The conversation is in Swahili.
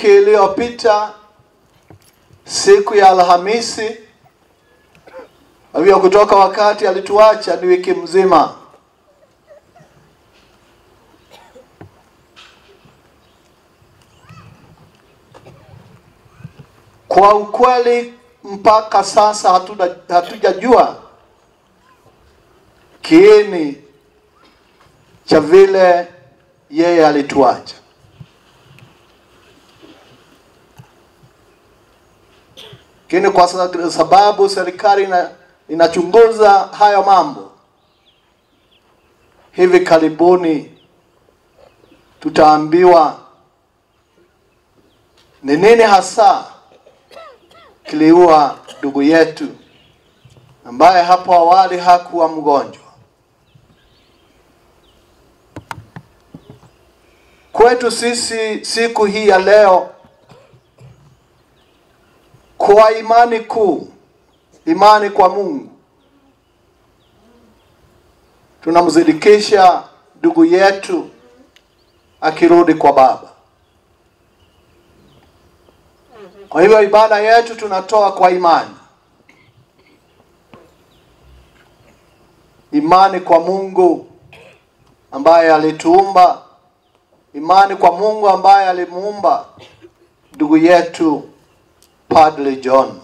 Wiki iliyopita siku ya Alhamisi, hivyo kutoka wakati alituacha ni wiki mzima. Kwa ukweli mpaka sasa hatujajua kiini cha vile yeye alituacha. Lakini kwa sababu serikali inachunguza hayo mambo, hivi karibuni tutaambiwa ni nini hasa kiliua ndugu yetu ambaye hapo awali hakuwa mgonjwa. Kwetu sisi siku hii ya leo, kwa imani kuu, imani kwa Mungu, tunamzidikisha ndugu yetu akirudi kwa Baba. Kwa hivyo ibada yetu tunatoa kwa imani. Imani kwa Mungu ambaye alituumba, imani kwa Mungu ambaye alimuumba ndugu yetu Padre John.